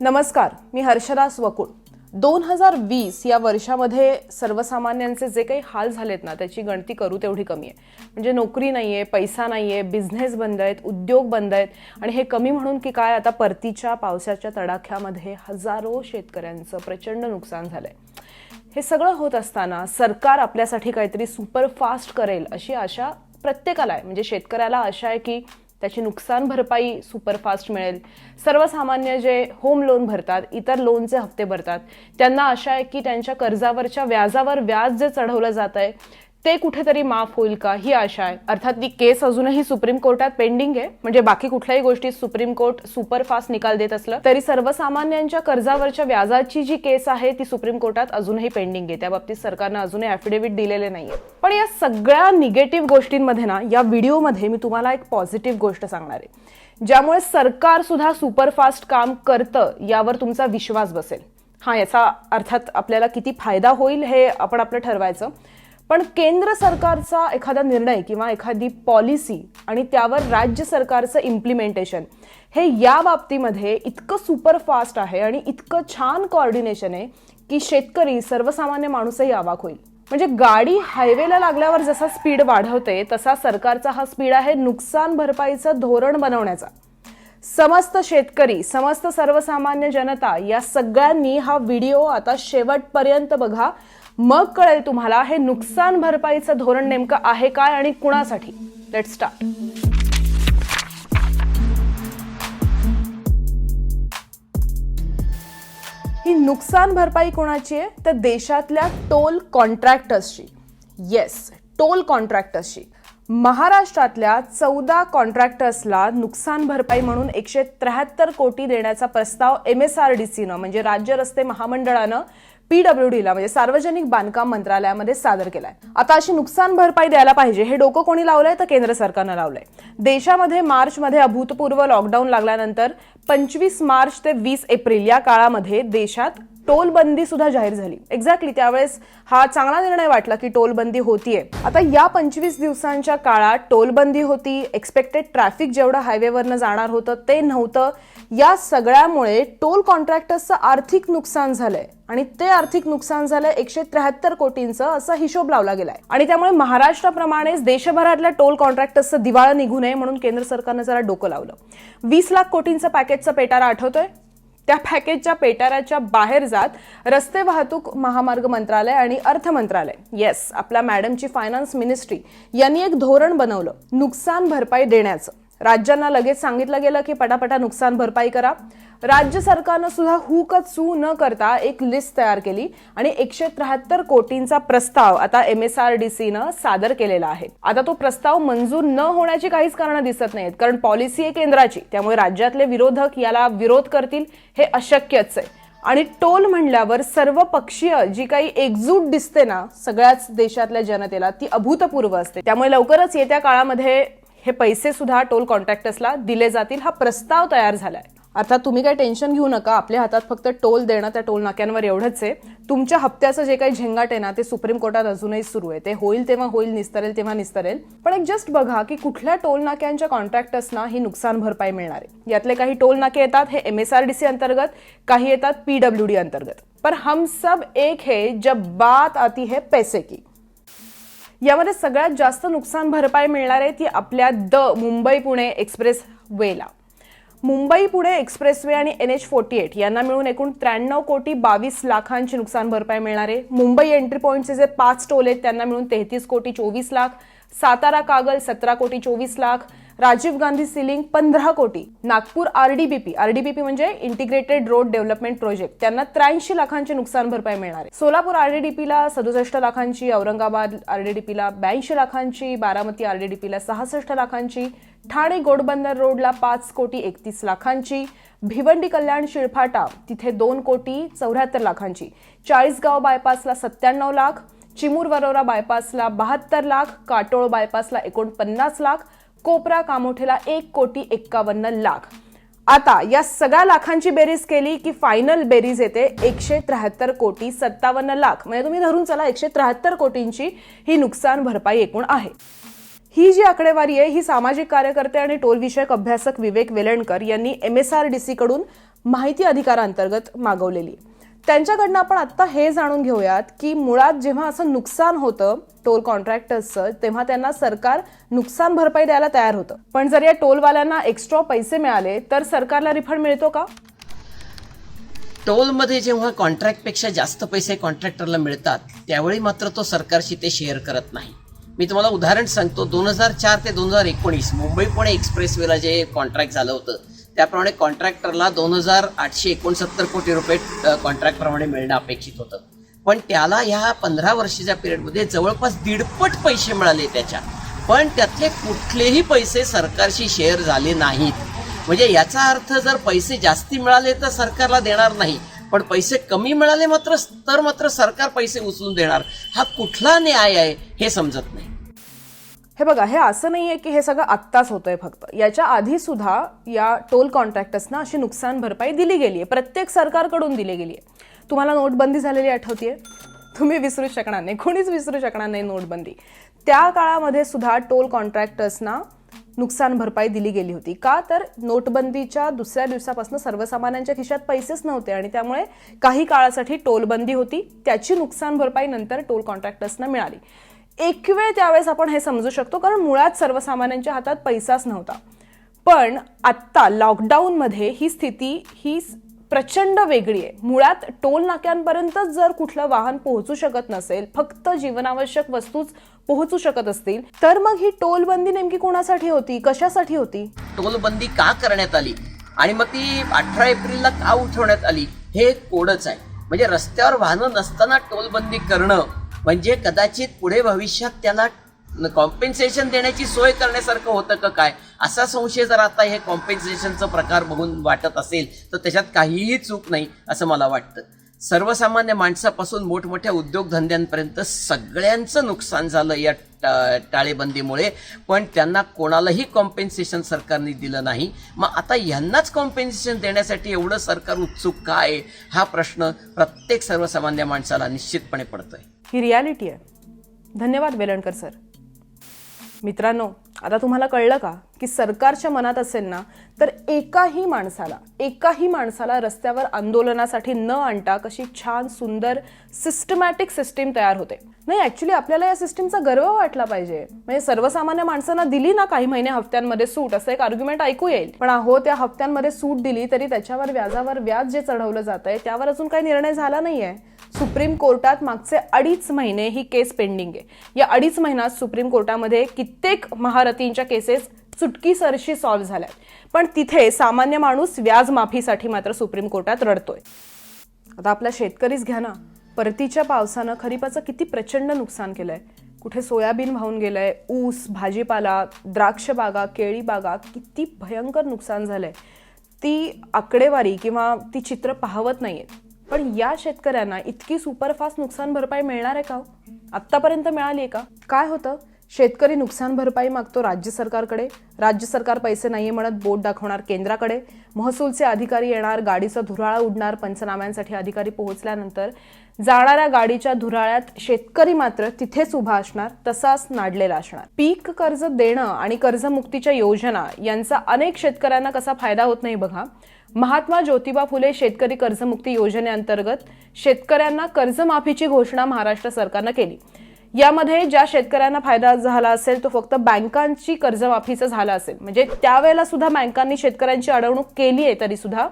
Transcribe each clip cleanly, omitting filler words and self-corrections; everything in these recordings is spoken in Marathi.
नमस्कार, मी हर्षदा स्वकुळ. 2020 या वर्षामध्ये सर्वसामान्यांचे जे काही हाल झालेत ना, त्याची गणती करू तेवढी कमी आहे. म्हणजे नोकरी नाहीये, पैसा नाहीये, बिझनेस बंद आहेत, उद्योग बंद आहेत आणि हे कमी म्हणून की काय, आता परतीच्या पावसाच्या तडाख्यामध्ये हजारो शेतकऱ्यांचं प्रचंड नुकसान झालंय. हे सगळं होत असताना सरकार आपल्यासाठी काहीतरी सुपरफास्ट करेल अशी आशा प्रत्येकाला आहे. म्हणजे शेतकऱ्याला आशा आहे की त्याची नुकसान भरपाई सुपरफास्ट मिळेल. सर्वसामान्य जे होम लोन भरतात, इतर लोनचे हप्ते भरतात, त्यांना आशा आहे की त्यांच्या कर्जावरच्या व्याजावर व्याज जे चढवलं जात आहे ते कुठेतरी माफ होईल का, ही आशा आहे. अर्थात ती केस अजूनही सुप्रीम कोर्टात पेंडिंग आहे. म्हणजे बाकी कुठल्याही गोष्टी सुप्रीम कोर्ट सुपरफास्ट निकाल देत असलं तरी सर्वसामान्यांच्या कर्जावरच्या व्याजाची जी केस आहे ती सुप्रीम कोर्टात अजूनही पेंडिंग आहे. त्या बाबतीत सरकारनं अजूनही ॲफिडेव्हिट दिलेले नाहीये. पण या सगळ्या निगेटिव्ह गोष्टींमध्ये ना, या व्हिडिओमध्ये मी तुम्हाला एक पॉझिटिव्ह गोष्ट सांगणार आहे, ज्यामुळे सरकार सुद्धा सुपरफास्ट काम करतं यावर तुमचा विश्वास बसेल. याचा अर्थात आपल्याला किती फायदा होईल हे आपण आपलं ठरवायचं. पण केंद्र सरकारचा एखादा निर्णय किंवा एखादी पॉलिसी आणि त्यावर राज्य सरकारचं इम्प्लिमेंटेशन हे या बाबतीमध्ये इतकं सुपरफास्ट आहे आणि इतकं छान कोऑर्डिनेशन आहे की शेतकरी, सर्वसामान्य माणूसही अवाक होईल. म्हणजे गाडी हायवेला लागल्यावर जसा स्पीड वाढवते तसा सरकारचा हा स्पीड आहे नुकसान भरपाईचं धोरण बनवण्याचा. समस्त शेतकरी, समस्त सर्वसामान्य जनता या सगळ्यांनी हा व्हिडिओ आता शेवटपर्यंत बघा. मग कळेल तुम्हाला हे नुकसान भरपाईचं धोरण नेमकं आहे काय आणि कुणासाठी. Let's start. ही नुकसान भरपाई कोणाची आहे तर देशातल्या टोल कॉन्ट्रॅक्टर्सची. येस, टोल कॉन्ट्रॅक्टर्सची. महाराष्ट्रातल्या 14 कॉन्ट्रॅक्टर्सला नुकसान भरपाई म्हणून 173 कोटी देण्याचा प्रस्ताव MSRDCनं म्हणजे राज्य रस्ते महामंडळानं PWDला म्हणजे सार्वजनिक बांधकाम मंत्रालयामध्ये सादर केलाय. आता अशी नुकसान भरपाई द्यायला पाहिजे हे डोकं कोणी लावलंय तर केंद्र सरकारनं लावलंय. देशामध्ये मार्चमध्ये अभूतपूर्व लॉकडाऊन लागल्यानंतर 25 मार्च ते 20 एप्रिल या काळामध्ये देशात टोल बंदी सुद्धा जाहीर झाली. एक्झॅक्टली त्यावेळेस हा चांगला निर्णय वाटला की टोल बंदी होतीये. आता या 25 दिवसांच्या काळात टोल बंदी होती, एक्सपेक्टेड ट्रॅफिक जेवढं हायवेवरनं जाणार होतं ते नव्हतं. या सगळ्यामुळे टोल कॉन्ट्रॅक्टर्सचं आर्थिक नुकसान झालंय आणि ते आर्थिक नुकसान झालंय 173 कोटींचं, असा हिशोब लावला गेलाय. आणि त्यामुळे महाराष्ट्राप्रमाणेच देशभरातल्या टोल कॉन्ट्रॅक्टर्सचं दिवाळं निघू नये म्हणून केंद्र सरकारनं जरा डोकं लावलं. 20 लाख कोटींचं पॅकेजचा पेटारा आठवतोय. त्या पॅकेजच्या पेटाऱ्याच्या बाहेर जात रस्ते वाहतूक महामार्ग मंत्रालय आणि अर्थ मंत्रालय, येस आपल्या मॅडमची फायनान्स मिनिस्ट्री, यांनी एक धोरण बनवलं नुकसान भरपाई देण्याचं. राज्यांना लगेच सांगितलं गेलं की पटापटा नुकसान भरपाई करा. राज्य सरकारनं सुद्धा हुकचू न करता एक लिस्ट तयार केली आणि 173 कोटींचा प्रस्ताव आता MSRDCनं सादर केलेला आहे. आता तो प्रस्ताव मंजूर न होण्याची काहीच कारणं दिसत नाहीत, कारण पॉलिसी आहे केंद्राची, त्यामुळे राज्यातले विरोधक याला विरोध करतील हे अशक्यच आहे. आणि टोल म्हणल्यावर सर्व पक्षीय जी काही एकजूट दिसते ना सगळ्याच देशातल्या जनतेला, ती अभूतपूर्व असते. त्यामुळे लवकरच येत्या काळामध्ये हे पैसे सुद्धा टोल कॉन्ट्रॅक्टर्सला दिले जातील. हा प्रस्ताव तयार झालाय. अर्थात तुम्ही काही टेन्शन घेऊ नका, आपल्या हातात फक्त टोल देणं त्या टोल नाक्यांवर एवढंच आहे. तुमच्या हप्त्याचं जे काही झेंगाट आहे ना ते सुप्रीम कोर्टात अजूनही सुरू आहे. ते होईल तेव्हा होईल, निस्तरेल तेव्हा निस्तरेल. पण एक जस्ट बघा की कुठल्या टोल नाक्यांच्या कॉन्ट्रॅक्टर्सना ही नुकसान भरपाई मिळणार आहे. यातले काही टोल नाके येतात हे MSRDC अंतर्गत, काही येतात PWD अंतर्गत. पर हम सब एक है जब बात आती है पैसे की. यामध्ये सगळ्यात जास्त नुकसान भरपाई मिळणार आहे ती आपल्या मुंबई पुणे एक्सप्रेस वेला. मुंबई पुणे एक्सप्रेसवे आणि NH48 यांना मिळून एकूण 93 कोटी 22 लाखांची नुकसान भरपाई मिळणार आहे. मुंबई एंट्री पॉइंटचे जे 5 टोल आहेत त्यांना मिळून 33 कोटी 24 लाख, सातारा कागल 17 कोटी 24 लाख, राजीव गांधी सिलिंग 15 कोटी, नागपूर RDBP म्हणजे इंटिग्रेटेड रोड डेव्हलपमेंट प्रोजेक्ट, त्यांना 83 लाखांची नुकसान भरपाई मिळणार आहे. सोलापूर RDDPला 67 लाखांची, औरंगाबाद RDDPला 82 लाखांची, बारामती RDDPला 66 लाखांची, ठाणे गोडबंदर रोडला 5 कोटी 31 लाखांची, भिवंडी कल्याण शिळफाटा तिथे 2 कोटी 74 लाखांची, चाळीसगाव बायपासला 97 लाख, चिमूर वरोरा बायपासला 72 लाख, काटोळ बायपासला 49 लाख, कोपरा कामोठेला 1 कोटी 51 लाख. आता या सगळ्या लाखांची बेरीज केली की फायनल बेरीज येते 173 कोटी 57 लाख. म्हणजे तुम्ही धरून चला 173 कोटींची ही नुकसान भरपाई एकूण आहे. ही जी आकडेवारी आहे ही सामाजिक कार्यकर्ते आणि टोल विषयक अभ्यासक विवेक वेलणकर यांनी MSRDC कडून माहिती अधिकारांतर्गत मागवलेली आहे. त्यांच्याकडनं आपण आता हे जाणून घेऊयात की मुळात जेव्हा असं नुकसान होतं टोल कॉन्ट्रॅक्टर्सचं, तेव्हा त्यांना सरकार नुकसान भरपाई द्यायला तयार होतं. पण जर या टोलवाल्यांना एक्स्ट्रा पैसे मिळाले तर सरकारला रिफंड मिळतो का? टोलमध्ये जेव्हा कॉन्ट्रॅक्टपेक्षा जास्त पैसे कॉन्ट्रॅक्टरला मिळतात त्यावेळी मात्र तो सरकारशी ते शेअर करत नाही. मी तुम्हाला उदाहरण सांगतो. 2004 ते 2019 मुंबई पुणे एक्सप्रेसवेला जे कॉन्ट्रॅक्ट झालं होतं त्याप्रमाणे कॉन्ट्रॅक्टरला 2,869 कोटी रुपये कॉन्ट्रॅक्टप्रमाणे मिळणं अपेक्षित होतं. पण त्याला ह्या 15 वर्षाच्या पिरियडमध्ये जवळपास 1.5 पैसे मिळाले त्याच्या. पण त्यातले कुठलेही पैसे सरकारशी शेअर झाले नाहीत. म्हणजे याचा अर्थ जर पैसे जास्ती मिळाले तर सरकारला देणार नाही, पण पैसे कमी मिळाले मात्र सरकार पैसे उचलून देणार. हा कुठला न्याय आहे हे समजत नाही. हे बघा, हे असं नाहीये की हे सगळं आत्ताच होतंय. फक्त याच्या आधी सुद्धा या टोल कॉन्ट्रॅक्टर्सना अशी नुकसान भरपाई दिली गेली आहे, प्रत्येक सरकारकडून दिली गेली आहे. तुम्हाला नोटबंदी झालेली आठवतीये? तुम्ही विसरू शकणार नाही, कोणीच विसरू शकणार नाही नोटबंदी. त्या काळामध्ये सुद्धा टोल कॉन्ट्रॅक्टर्सना नुकसान भरपाई दिली गेली होती. का तर नोटबंदीच्या दुसऱ्या दिवसापासून सर्वसामान्यांच्या खिशात पैसेच नव्हते आणि त्यामुळे काही काळासाठी टोलबंदी होती. त्याची नुकसान भरपाई नंतर टोल कॉन्ट्रॅक्टर्सना मिळाली. एक वेळ त्यावेळेस आपण हे समजू शकतो कारण मुळात सर्वसामान्यांच्या हातात पैसाच नव्हता. पण आत्ता लॉकडाऊनमध्ये ही स्थिती प्रचंड वेगळी आहे. मुळात टोल नाक्यांपर्यंत जर कुठलं वाहन पोहोचू शकत नसेल, फक्त जीवनावश्यक वस्तूच पोहोचू शकत असतील, तर मग ही टोलबंदी नेमकी कोणासाठी होती, कशासाठी होती? टोलबंदी का करण्यात आली आणि मग ती 18 एप्रिलला का उठवण्यात आली हे एक कोडच आहे. म्हणजे रस्त्यावर वाहनं नसताना टोलबंदी करणं म्हणजे कदाचित पुढे भविष्यात त्याला कॉम्पेन्सेशन देण्याची सोय करण्यासारखं होतं का काय, असा संशय जर आता हे कॉम्पेन्सेशनचा प्रकार बघून वाटत असेल तर त्याच्यात काहीही चूक नाही असं मला वाटतं. सर्वसामान्य माणसापासून मोठमोठ्या उद्योगधंद्यांपर्यंत सगळ्यांचं नुकसान झालं या टाळेबंदीमुळे, पण त्यांना कोणालाही कॉम्पेन्सेशन सरकारने दिलं नाही. मग आता यांनाच कॉम्पेन्सेशन देण्यासाठी एवढं सरकार उत्सुक का आहे हा प्रश्न प्रत्येक सर्वसामान्य माणसाला निश्चितपणे पडतोय. ही रियालिटी आहे. धन्यवाद वेलणकर सर. मित्रांनो, आता तुम्हाला कळलं का की सरकारच्या मनात असेल ना तर एकाही माणसाला रस्त्यावर आंदोलनासाठी न आणता कशी छान सुंदर सिस्टमॅटिक सिस्टीम तयार होते. नाही, ऍक्च्युली आपल्याला या सिस्टीमचा गर्व वाटला पाहिजे. म्हणजे सर्वसामान्य माणसांना दिली ना काही महिने हफ्त्यांमध्ये सूट, असं एक आर्ग्युमेंट ऐकू येईल. पण त्या हफ्त्यांमध्ये सूट दिली तरी त्याच्यावर व्याजावर व्याज जे चढवलं जात आहे त्यावर अजून काही निर्णय झाला नाहीये. सुप्रीम कोर्टात मागचे 2.5 महिने ही केस पेंडिंग आहे. या 2.5 महिन्यात सुप्रीम कोर्टामध्ये कित्येक महारथींच्या केसेस चुटकीसरशी सॉल्व्ह झाल्यात. पण तिथे सामान्य माणूस व्याज माफीसाठी मात्र सुप्रीम कोर्टात रडतोय. आता आपला शेतकरीच घ्या ना, परतीच्या पावसानं खरीपाचं किती प्रचंड नुकसान केलंय. कुठे सोयाबीन वाहून गेलंय, ऊस, भाजीपाला, द्राक्ष बागा, केळी बागा, किती भयंकर नुकसान झालंय. ती आकडेवारी किंवा ती चित्र पाहवत नाहीयेत. पण या शेतकऱ्यांना इतकी सुपरफास्ट नुकसान भरपाई मिळणार आहे का? आत्तापर्यंत मिळाली आहे का? काय होतं, शेतकरी नुकसान भरपाई मागतो राज्य सरकारकडे, राज्य सरकार पैसे नाहीये म्हणत बोट दाखवणार केंद्राकडे, महसूलचे अधिकारी येणार, गाडीचा धुराळा उडणार, पंचनाम्यांसाठी अधिकारी पोहोचल्यानंतर जाणाऱ्या गाडीच्या धुराळ्यात शेतकरी मात्र तिथेच उभा असणार, तसाच नाडलेला असणार. पीक कर्ज देणं आणि कर्जमुक्तीच्या योजना यांचा अनेक शेतकऱ्यांना कसा फायदा होत नाही बघा. महात्मा ज्योतिबा फुले शेतकरी कर्जमुक्ती योजनेअंतर्गत शेतकऱ्यांना कर्जमाफीची घोषणा महाराष्ट्र सरकारनं केली. यामध्ये ज्या शेतकऱ्यांना फायदा झाला असेल तो फक्त बँकांची कर्जमाफीचा झाला असेल. म्हणजे त्यावेळेला सुद्धा बँकांनी शेतकऱ्यांची अडवणूक केली आहे तरी सुद्धा.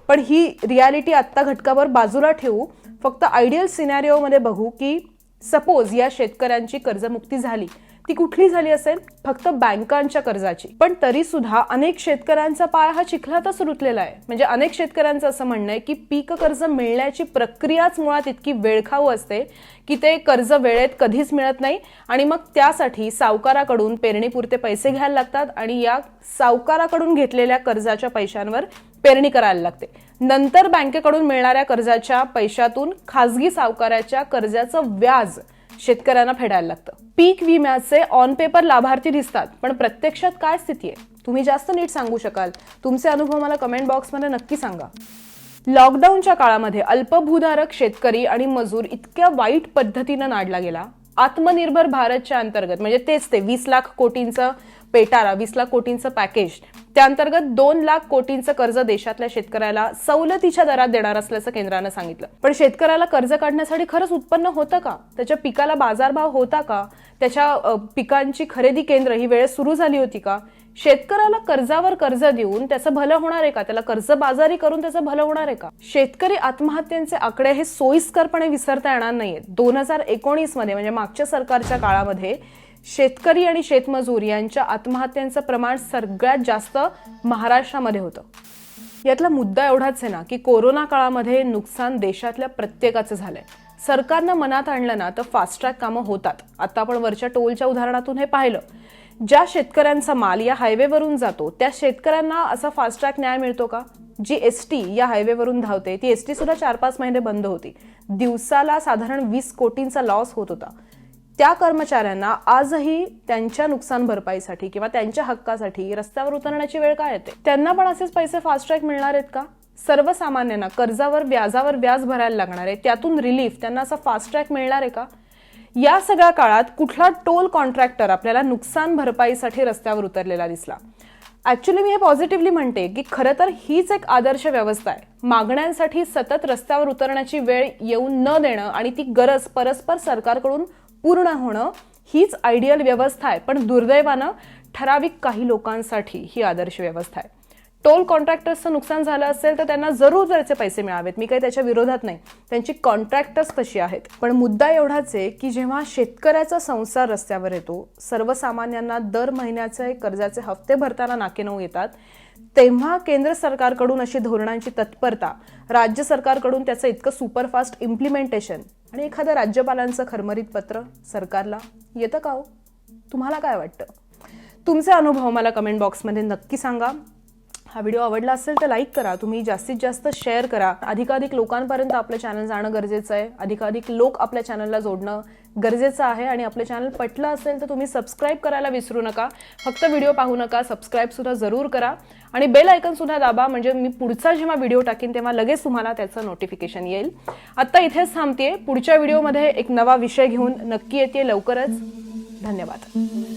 पण ही रियालिटी आत्ता घटकावर बाजूला ठेवू, फक्त आयडियल सिनॅरिओमध्ये बघू की सपोज या शेतकऱ्यांची कर्जमुक्ती झाली, ती कुठली झाली असेल? फक्त बँकांच्या कर्जाची. पण तरी सुद्धा अनेक शेतकऱ्यांचा पाय हा चिखलातच रुतलेला आहे. म्हणजे अनेक शेतकऱ्यांचं असं म्हणणं आहे की पीक कर्ज मिळण्याची प्रक्रियाच मुळात इतकी वेळखाऊ असते की ते कर्ज वेळेत कधीच मिळत नाही आणि मग त्यासाठी सावकाराकडून पेरणीपुरते पैसे घ्यायला लागतात आणि या सावकाराकडून घेतलेल्या कर्जाच्या पैशांवर पेरणी करायला लागते. नंतर बँकेकडून मिळणाऱ्या कर्जाच्या पैशातून खासगी सावकाराच्या कर्जाचं व्याज शेतकऱ्यांना फेडायला लागतं. पीक विम्याचे ऑन पेपर लाभार्थी दिसतात, पण प्रत्यक्षात काय स्थिती आहे? तुम्ही जास्त नीट सांगू शकाल. तुमचे अनुभव मला कमेंट बॉक्समध्ये नक्की सांगा. लॉकडाऊनच्या काळामध्ये अल्पभूधारक शेतकरी आणि मजूर इतक्या वाईट पद्धतीनं नाडला गेला. आत्मनिर्भर भारतच्या अंतर्गत म्हणजे तेच ते 20 लाख कोटींचं पेटारा 20 लाख कोटींचं पॅकेज, त्याअंतर्गत 2 लाख कोटींचं कर्ज देशातल्या शेतकऱ्याला सवलतीच्या दरात देणार असल्याचं केंद्रानं सांगितलं. पण शेतकऱ्याला कर्ज काढण्यासाठी खरंच उत्पन्न होतं का? त्याच्या पिकाला बाजारभाव होता का? त्याच्या पिकांची खरेदी केंद्र ही वेळ सुरू झाली होती का? शेतकऱ्याला कर्जावर कर्ज देऊन त्याचं भलं होणार आहे का? त्याला कर्जबाजारी करून त्याचं भलं होणार आहे का? शेतकरी आत्महत्यांचे आकडे हे सोयीस्करपणे विसरता येणार नाहीयेत. 2019 मध्ये म्हणजे मागच्या सरकारच्या काळामध्ये शेतकरी आणि शेतमजूर यांच्या आत्महत्यांचं प्रमाण सगळ्यात जास्त महाराष्ट्रामध्ये होतं. यातला मुद्दा एवढाच आहे ना की कोरोना काळामध्ये नुकसान देशातल्या प्रत्येकाचं झालंय. सरकारनं मनात आणलं ना तर फास्ट ट्रॅक कामं होतात. आता आपण वरच्या टोलच्या उदाहरणातून हे पाहिलं. ज्या शेतकऱ्यांचा माल या हायवेवरून जातो त्या शेतकऱ्यांना असा फास्ट ट्रॅक न्याय मिळतो का? जी एसटी या हायवेवरून धावते ती एसटी सुद्धा 4-5 महिने बंद होती. दिवसाला साधारण 20 कोटींचा लॉस होत होता. त्या कर्मचाऱ्यांना आजही त्यांच्या नुकसान भरपाईसाठी किंवा त्यांच्या हक्कासाठी रस्त्यावर उतरण्याची वेळ काय येते? त्यांना पण असेच पैसे फास्ट ट्रॅक मिळणार आहेत का? सर्वसामान्यांना कर्जावर व्याजावर व्याज भरायला लागणार आहे, त्यातून रिलीफ त्यांना असा फास्ट ट्रॅक मिळणार आहे का? या सगळ्या काळात कुठला टोल कॉन्ट्रॅक्टर आपल्याला नुकसान भरपाईसाठी रस्त्यावर उतरलेला दिसला? ऍक्च्युली मी हे पॉझिटिव्हली म्हणते की खरं तर हीच एक आदर्श व्यवस्था आहे. मागण्यांसाठी सतत रस्त्यावर उतरण्याची वेळ येऊ न देणं आणि ती गरज परस्पर सरकारकडून पूर्ण होणं हीच आयडियल व्यवस्था आहे. पण दुर्दैवानं ठराविक काही लोकांसाठी ही आदर्श व्यवस्था आहे. टोल कॉन्ट्रॅक्टर्सचं नुकसान झालं असेल तर त्यांना जरूर त्याचे पैसे मिळावेत, मी काही त्याच्या विरोधात नाही. त्यांची कॉन्ट्रॅक्टर्स तशी आहेत. पण मुद्दा एवढाच आहे की जेव्हा शेतकऱ्याचा संसार रस्त्यावर येतो, सर्वसामान्यांना दर महिन्याचे कर्जाचे हप्ते भरताना नाकेनऊ येतात, तेव्हा केंद्र सरकारकडून अशी धोरणांची तत्परता, राज्य सरकारकडून त्याचं इतकं सुपरफास्ट इम्प्लिमेंटेशन आणि एखादं राज्यपालांचं खरमरीत पत्र सरकारला येतं का हो? तुम्हाला काय वाटतं? तुमचे अनुभव मला कमेंट बॉक्समध्ये नक्की सांगा. हा व्हिडिओ आवडला असेल तर लाईक करा. तुम्ही जास्तीत जास्त शेअर करा. अधिकाधिक लोकांपर्यंत आपलं चॅनल जाणं गरजेचं आहे. अधिकाधिक लोक आपल्या चॅनलला जोडणं गरजेचं आहे. आणि आपलं चॅनल पटलं असेल तर तुम्ही सबस्क्राईब करायला विसरू नका. फक्त व्हिडिओ पाहू नका, सबस्क्राईब सुद्धा जरूर करा आणि बेल आयकन सुद्धा दाबा, म्हणजे मी पुढचा जेव्हा व्हिडिओ टाकीन तेव्हा लगेच तुम्हाला त्याचं नोटिफिकेशन येईल. आता इथेच थांबते. पुढच्या व्हिडिओमध्ये एक नवा विषय घेऊन नक्की येते लवकरच. धन्यवाद.